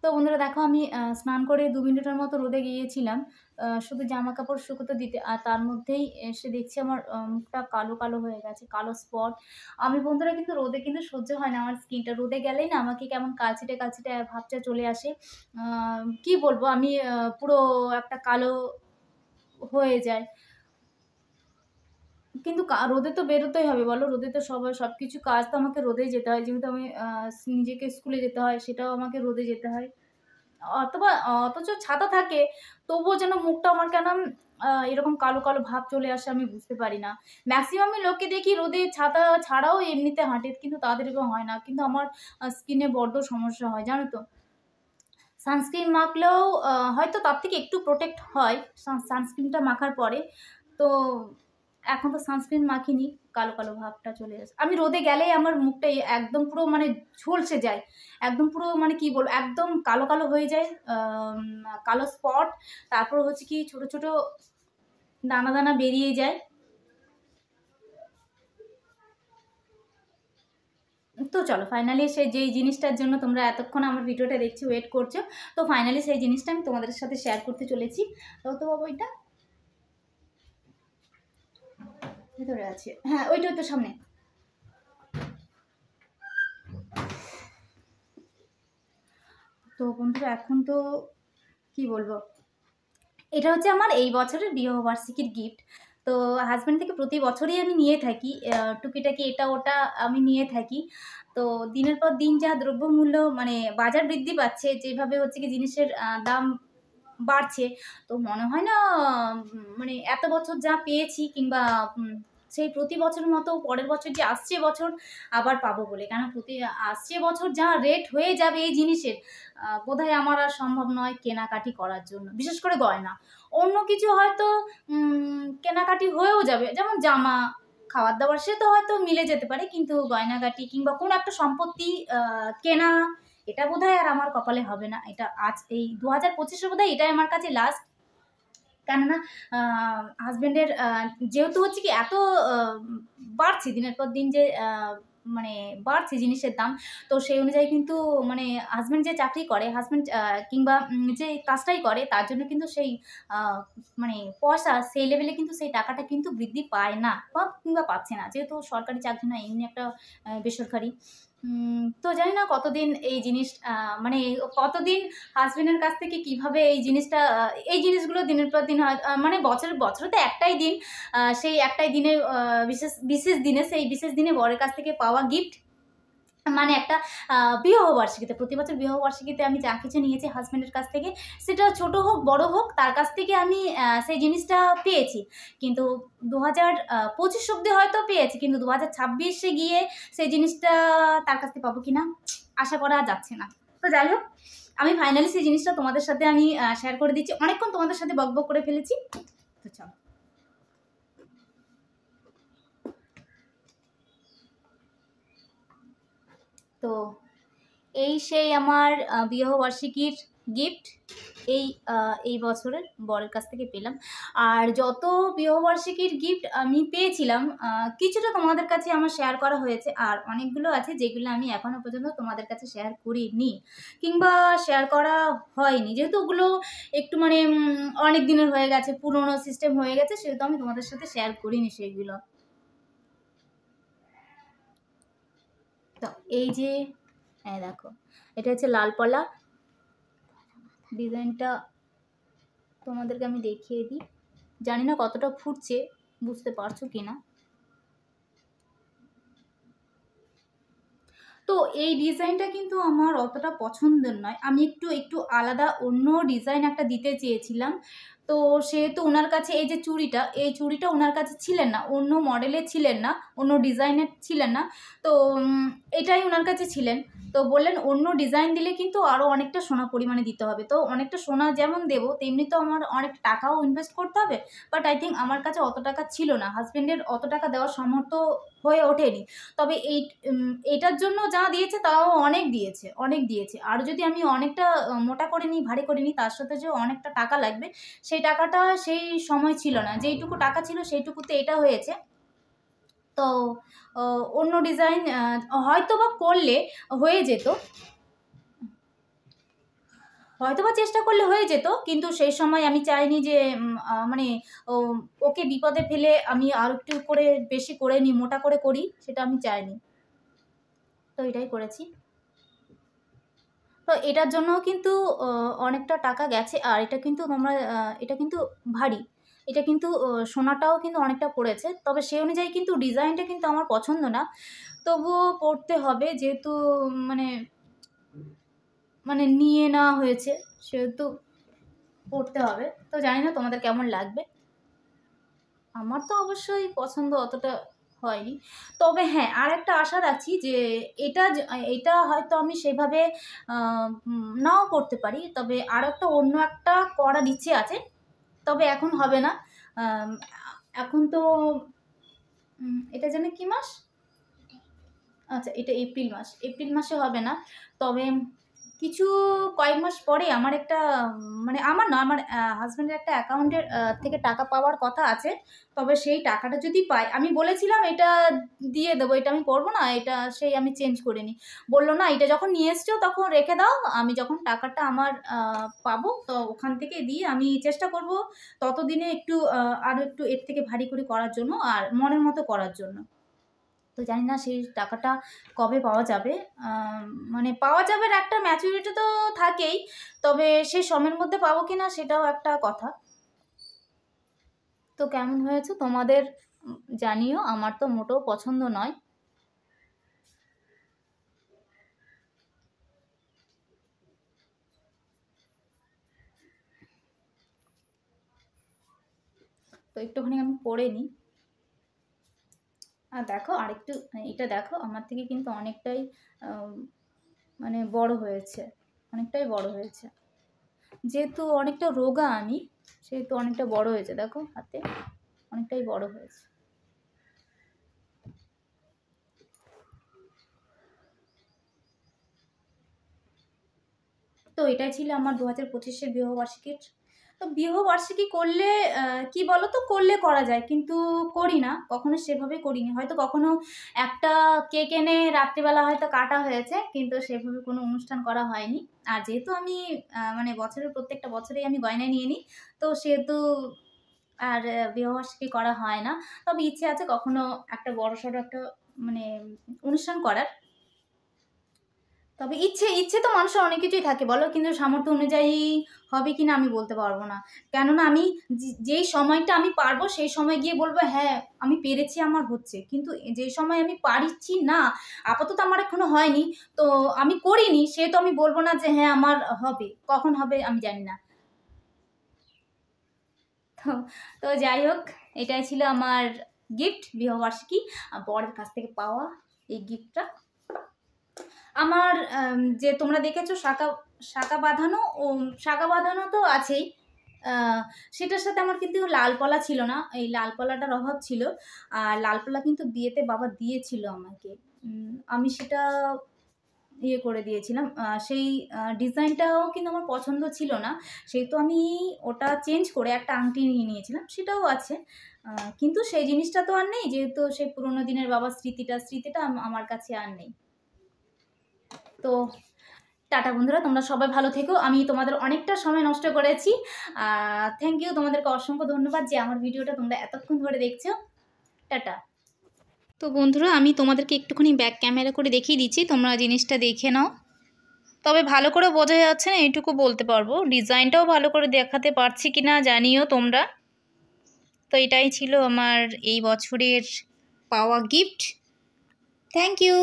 তো বন্ধুরা দেখো আমি স্নান করে 2 মিনিটের মতো রোদে গিয়েছিলাম শুধু জামা কাপড় শুকোতে দিতে। আর তার মধ্যেই এসে দেখছি আমার মুখটা কালো, কালো হয়ে গেছে, কালো স্পট। আমি বন্ধুরা কিন্তু রোদে কিন্তু সহ্য হয় না আমার স্কিনটা। রোদে গেলেই না আমাকে কেমন কালচিটে, কালচিটে ভাবটা চলে আসে। আ কি বলবো আমি পুরো একটা কালো হয়ে যায়। কিন্তু রোদে তো বেরোতেই হবে বলো? রোদে তো সবকিছু কাজ তো আমাকে রোদেই যেতে হয়। যেহেতু আমি নিজেকে স্কুলে যেতে হয়, সেটাও আমাকে রোদে যেতে হয়। অথবা অথচ ছাতা থাকে, তবুও যেন মুখটা আমার কেন এরকম কালো, কালো ভাব চলে আসে আমি বুঝতে পারি না। মেক্সিমামই লোককে দেখি রোদে ছাতা ছাড়াও এমনিতে হাঁটে, কিন্তু তাদের এরকম হয় না। কিন্তু আমার স্কিনে বড্ড সমস্যা হয়, জানো তো? সানস্ক্রিন মাখলেও হয়তো তার থেকে একটু প্রোটেক্ট হয় সানস্ক্রিনটা মাখার পরে। তো এখন তো সানস্ক্রিন মাখিনি, কালো, কালো ভাবটা চলে আসে। আমি রোদে গেলেই আমার মুখটা একদম পুরো মানে ঝলসে যায়। একদম পুরো মানে কি বলবো? একদম কালো, কালো হয়ে যায়। কালো স্পট, তারপর হচ্ছে কি ছোট, ছোট দানা, দানা বেরিয়ে যায়। তো চলো ফাইনালি যেই জিনিসটার জন্য তোমরা এতক্ষণ আমার ভিডিওটা দেখছো, ওয়েট করছো, তো ফাইনালি সেই জিনিসটা আমি তোমাদের সাথে শেয়ার করতে চলেছি। তো বাবা ওইটা ভেতরে আছে, হ্যাঁ ওইটা তো সামনে। তো বন্ধুরা এখন তো কি বলবো, এটা হচ্ছে আমার এই বছরের বিবাহবার্ষিকীর গিফট। তো হাজব্যান্ড থেকে প্রতি বছরই আমি নিয়ে থাকি টুকিটাকি এটা ওটা আমি নিয়ে থাকি। তো দিনের পর দিন যা দ্রব্যমূল্য মানে বাজার বৃদ্ধি পাচ্ছে, যেভাবে হচ্ছে কি জিনিসের দাম বাড়ছে, তো মনে হয় না মানে এত বছর যা পেয়েছি কিংবা সেই প্রতি বছরের মতো পরের বছর যে আসছে বছর আবার পাবো বলে। কেন প্রতি আসছে বছর যা রেট হয়ে যাবে এই জিনিসের, বোধহয় আমার আর সম্ভব নয় কেনাকাটি করার জন্য, বিশেষ করে গয়না। অন্য কিছু হয়তো কেনাকাটি হয়েও যাবে, যেমন জামা, খাবার দাবার, সে তো হয়তো মিলে যেতে পারে, কিন্তু গয়নাগাটি কিংবা কোনো একটা সম্পত্তি কেনা, এটা বোধহয় আর আমার কপালে হবে না। এটা আজ এই 2025-এ বোধহয় এটাই আমার কাছে লাস্ট। কেননা হাজব্যান্ডের যেহেতু হচ্ছে কি এত বাড়ছে দিনের পর দিন, যে মানে বাড়ছে জিনিসের দাম, তো সেই অনুযায়ী কিন্তু মানে হাজব্যান্ড যে চাকরি করে, হাজব্যান্ড কিংবা যে কাজটাই করে, তার জন্য কিন্তু সেই মানে পয়সা সেই লেভেলে কিন্তু সেই টাকাটা কিন্তু বৃদ্ধি পায় না বা কিংবা পাচ্ছে না, যেহেতু সরকারি চাকরি না, এমনি একটা বেসরকারি। তো জানি না কতদিন এই জিনিস মানে কতদিন হাজবেন্ডের কাছ থেকে কিভাবে এই জিনিসটা এই জিনিসগুলো দিনের পর দিন হয়, মানে বছরে বছরে তো একটাই দিন, সেই একটাই দিনে বিশেষ বিশেষ দিনে, সেই বিশেষ দিনে বরের কাছ থেকে পাওয়া গিফট, মানে একটা বিবাহবার্ষিকীতে, প্রতি বছর বিবাহবার্ষিকীতে আমি যা কিছু নিয়েছি হাজব্যান্ডের কাছ থেকে, সেটা ছোট হোক বড় হোক, তার কাছ থেকে আমি সেই জিনিসটা পেয়েছি। কিন্তু 2025 অব্দি হয়তো পেয়েছি, কিন্তু 2026-এ গিয়ে সেই জিনিসটা তার কাছ থেকে পাবো কিনা আশা করা যাচ্ছে না। তো যাই হোক, আমি ফাইনালি সেই জিনিসটা তোমাদের সাথে আমি শেয়ার করে দিচ্ছি। অনেকক্ষণ তোমাদের সাথে বকবক করে ফেলেছি, তো চলো। তো এই সেই আমার বিবাহবার্ষিকীর গিফট, এই এই বছরের বরের কাছ থেকে পেলাম। আর যত বিবাহবার্ষিকীর গিফট আমি পেয়েছিলাম, কিছুটা তোমাদের কাছে আমার শেয়ার করা হয়েছে, আর অনেকগুলো আছে যেগুলো আমি এখনও পর্যন্ত তোমাদের কাছে শেয়ার করিনি কিংবা শেয়ার করা হয়নি, যেহেতু ওগুলো একটু মানে অনেক দিনের হয়ে গেছে, পুরোনো সিস্টেম হয়ে গেছে, সেহেতু আমি তোমাদের সাথে শেয়ার করিনি সেইগুলো। তো এই যে দেখো, এটা হচ্ছে লাল পলা, ডিজাইনটা তোমাদেরকে আমি দেখিয়ে দিই, জানি না কতটা ফুটছে, বুঝতে পারছো কিনা। তো এই ডিজাইনটা কিন্তু আমার অতটা পছন্দের নয়, আমি একটু একটু আলাদা অন্য ডিজাইন একটা দিতে চেয়েছিলাম। তো সেহেতু ওনার কাছে এই যে চুড়িটা, এই চুড়িটা ওনার কাছে ছিলেন না, অন্য মডেলের ছিলেন না, অন্য ডিজাইনের ছিলেন না। তো এটাই ওনার কাছে ছিলেন। তো বললেন অন্য ডিজাইন দিলে কিন্তু আরও অনেকটা সোনা পরিমাণে দিতে হবে। তো অনেকটা সোনা যেমন দেবো, তেমনি তো আমার অনেক টাকাও ইনভেস্ট করতে হবে। বাট আই থিঙ্ক আমার কাছে অত টাকা ছিল না, হাজব্যান্ডের অত টাকা দেওয়ার সামর্থ্য হয়ে ওঠেনি। তবে এটার জন্য যা দিয়েছে তাও অনেক দিয়েছে, অনেক দিয়েছে। আর যদি আমি অনেকটা মোটা করে নিই, ভারী করে নিই, তার সাথে যে অনেকটা টাকা লাগবে, সেই টাকাটা সেই সময় ছিল না। যেইটুকু টাকা ছিল সেইটুকুতে এটা হয়েছে। তো অন্য ডিজাইন হয়তো বা করলে হয়ে যেত। হয়তো বা চেষ্টা করলে হয়ে যেত, কিন্তু সেই সময় আমি চাইনি যে মানে ওকে বিপদে ফেলে আমি আর একটু করে বেশি করে নিই, মোটা করে করি, সেটা আমি চাইনি। তো এটাই করেছি। তো এটার জন্য কিন্তু অনেকটা টাকা গেছে। আর এটা কিন্তু তোমরা এটা কিন্তু ভারী, এটা কিন্তু সোনাটাও কিন্তু অনেকটা পড়েছে। তবে সেই অনুযায়ী কিন্তু ডিজাইনটা কিন্তু আমার পছন্দ না, তবুও পড়তে হবে, যেহেতু মানে মানে নিয়ে নেওয়া হয়েছে, সেহেতু পড়তে হবে। তো জানি না তোমাদের কেমন লাগবে, আমার তো অবশ্যই পছন্দ অতটা হয়নি। তবে হ্যাঁ, আর একটা আশা রাখছি যে এটা হয়তো আমি সেভাবে নাও করতে পারি, তবে আর একটা অন্য একটা করার ইচ্ছে আছে, তবে এখন হবে না। আম, এখন তো এটা যেন কি মাস, আচ্ছা এটা এপ্রিল মাস, এপ্রিল মাসে হবে না। তবে কিছু কয়েক মাস পরে আমার একটা মানে আমার না, আমার হাজব্যান্ডের একটা অ্যাকাউন্টের থেকে টাকা পাওয়ার কথা আছে। তবে সেই টাকাটা যদি পাই, আমি বলেছিলাম এটা দিয়ে দেবো, এটা আমি করবো না, এটা সেই আমি চেঞ্জ করিনি। বললো না, এটা যখন নিয়ে এসছো তখন রেখে দাও, আমি যখন টাকাটা আমার পাবো তো ওখান থেকে দিয়ে আমি চেষ্টা করব ততদিনে একটু আরও একটু এর থেকে ভারী করে করার জন্য আর মনের মতো করার জন্য। তো জানি না সেই টাকাটা কবে পাওয়া যাবে, মানে পাওয়া যাবে একটা ম্যাচুরিটি তো থাকেই, তবে সেই সময়ের মধ্যে পাবো কি না সেটাও একটা কথা। তো কেমন হয়েছে তোমাদের জানিও, আমার তো মোটেও পছন্দ নয়। তো একটুখানি আমি পড়ে নিই। আর দেখো আরেকটু, এটা দেখো আমার থেকে কিন্তু অনেকটাই মানে বড় হয়েছে, অনেকটাই বড় হয়েছে, যেহেতু অনেকটা রোগা আমি, সেহেতু অনেকটা বড় হয়েছে, দেখো হাতে অনেকটাই বড় হয়েছে। তো এটাই ছিল আমার 2025-এর বিবাহবার্ষিকীর। তো বিবাহবার্ষিকী করলে কি বলো তো, করলে করা যায়, কিন্তু করি না, কখনো সেভাবে করিনি। হয়তো কখনো একটা কেক এনে রাত্রিবেলা হয়তো কাটা হয়েছে, কিন্তু সেভাবে কোনো অনুষ্ঠান করা হয়নি। আর যেহেতু আমি মানে বছরের প্রত্যেকটা বছরেই আমি গয়না নিয়ে নিই, তো সেহেতু আর বিবাহবার্ষিকী করা হয় না। তবে ইচ্ছে আছে কখনো একটা বড়সড় একটা মানে অনুষ্ঠান করার। তবে ইচ্ছে ইচ্ছে তো মানুষের অনেক কিছুই থাকে বলো, কিন্তু সামর্থ্য অনুযায়ী হবে কিনা আমি বলতে পারবো না। কেননা আমি যেই সময়টা আমি পারবো সেই সময় গিয়ে বলবো হ্যাঁ আমি পেরেছি, আমার হচ্ছে, কিন্তু যে সময় আমি পারছি না, আপাতত আমার এখনো হয়নি, তো আমি করিনি, সে তো আমি বলবো না যে হ্যাঁ আমার হবে, কখন হবে আমি জানি না। তো তো যাই হোক, এটাই ছিল আমার গিফট বিবাহবার্ষিকী, বরের কাছ থেকে পাওয়া এই গিফটটা। আমার যে তোমরা দেখেছো শাঁখা শাঁখা বাঁধানো, ও শাঁখা বাঁধানো তো আছেই, সেটার সাথে আমার কিন্তু লাল পলা ছিল না, এই লাল পলাটার অভাব ছিল। আর লাল পলা কিন্তু বিয়েতে বাবা দিয়েছিল আমাকে, আমি সেটা ইয়ে করে দিয়েছিলাম, সেই ডিজাইনটাও কিন্তু আমার পছন্দ ছিল না, সেহেতু আমি ওটা চেঞ্জ করে একটা আংটি নিয়ে নিয়েছিলাম, সেটাও আছে। কিন্তু সেই জিনিসটা তো আর নেই, যেহেতু সেই পুরোনো দিনের বাবার স্মৃতিটা আমার কাছে আর নেই। তো টাটা বন্ধুরা, তোমরা সবাই ভালো থেকো, আমি তোমাদের অনেকটা সময় নষ্ট করেছি, থ্যাংক ইউ, তোমাদেরকে অসংখ্য ধন্যবাদ যে আমার ভিডিওটা তোমরা এতক্ষণ ধরে দেখছো। টাটা। তো বন্ধুরা, আমি তোমাদেরকে একটুখানি ব্যাক ক্যামেরা করে দেখিয়ে দিচ্ছি, তোমরা জিনিসটা দেখে নাও। তবে ভালো করে বোঝা যাচ্ছে না এইটুকু বলতে পারবো, ডিজাইনটাও ভালো করে দেখাতে পারছি কি না জানিও তোমরা। তো এটাই ছিল আমার এই বছরের পাওয়া গিফট। Thank you.